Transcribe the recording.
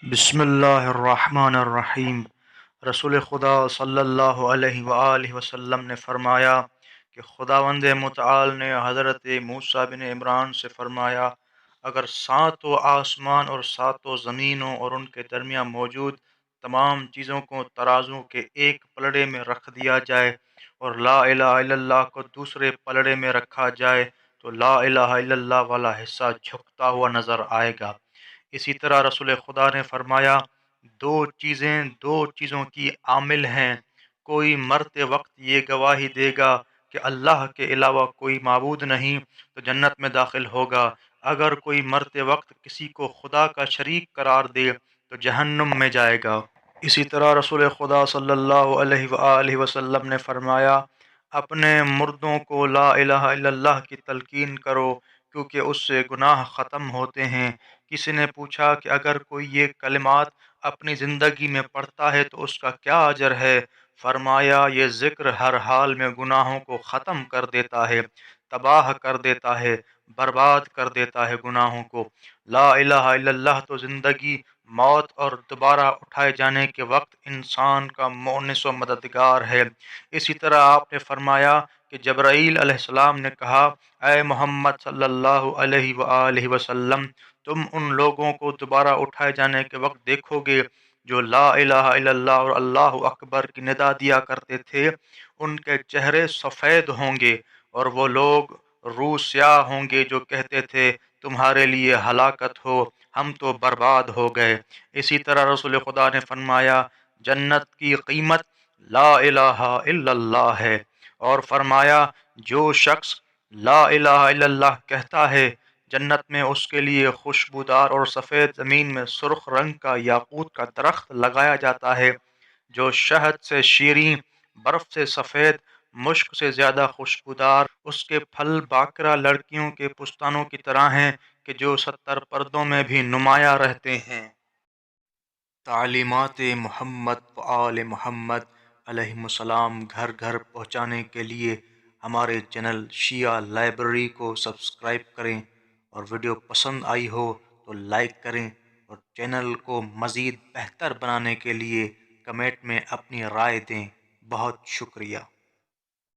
बिस्मिल्लाहिर्रहमानिर्रहीम। रसूल खुदा सल्लल्लाहु अलैहि वआलिहि वसल्लम ने फरमाया कि खुदावंद मुतआल ने हज़रत मूसा बिन इमरान से फरमाया, अगर सातों आसमान और सातों ज़मीनों और उनके दरमियान मौजूद तमाम चीज़ों को तराजू के एक पलड़े में रख दिया जाए और ला इलाहा इल्लल्लाह को दूसरे पलड़े में रखा जाए तो ला इलाहा इल्लल्लाह वाला हिस्सा झुकता हुआ नज़र आएगा। इसी तरह रसूल खुदा ने फरमाया, दो चीज़ों की आमिल हैं, कोई मरते वक्त ये गवाही देगा कि अल्लाह के अलावा कोई माबूद नहीं तो जन्नत में दाखिल होगा, अगर कोई मरते वक्त किसी को खुदा का शरीक करार दे तो जहन्नुम में जाएगा। इसी तरह रसूल खुदा सल्लल्लाहु अलैहि वसल्लम ने फरमाया, अपने मुर्दों को ला इलाहा इल्लल्लाह की तलकीन करो क्योंकि उससे गुनाह ख़त्म होते हैं। किसी ने पूछा कि अगर कोई ये कलिमात अपनी ज़िंदगी में पढ़ता है तो उसका क्या अजर है? फरमाया, ये ज़िक्र हर हाल में गुनाहों को ख़त्म कर देता है, तबाह कर देता है, बर्बाद कर देता है गुनाहों को। ला इलाहा इल्लल्लाह तो ज़िंदगी, मौत और दोबारा उठाए जाने के वक्त इंसान का मोनिस व मददगार है। इसी तरह आपने फरमाया कि जब्राईल अलैहिस्सलाम ने कहा, ऐ मोहम्मद सल्लल्लाहु अलैहि वसल्लम, तुम उन लोगों को दोबारा उठाए जाने के वक्त देखोगे जो ला इलाहा इल्लल्लाह और अल्लाहु अकबर की निदा दिया करते थे। उनके चेहरे सफ़ेद होंगे और वो लोग रूह स्याह होंगे जो कहते थे, तुम्हारे लिए हलाकत हो, हम तो बर्बाद हो गए। इसी तरह रसूल खुदा ने फरमाया, जन्नत की कीमत ला इलाहा इल्लल्लाह है, और फरमाया, जो शख्स ला इलाहा इल्लल्लाह कहता है, जन्नत में उसके लिए खुशबूदार और सफ़ेद ज़मीन में सुर्ख रंग का याकूत का दरख्त लगाया जाता है, जो शहद से शीरीं, बर्फ़ से सफ़ेद, मुश्क से ज़्यादा खुशबूदार। उसके फल बाकरा लड़कियों के पुस्तानों की तरह हैं कि जो 70 पर्दों में भी नुमाया रहते हैं। तालीमात मोहम्मद व आल मोहम्मद अलैहिस्सलाम घर घर पहुँचाने के लिए हमारे चैनल शिया लाइब्रेरी को सब्सक्राइब करें, और वीडियो पसंद आई हो तो लाइक करें, और चैनल को मज़ीद बेहतर बनाने के लिए कमेंट में अपनी राय दें। बहुत शुक्रिया।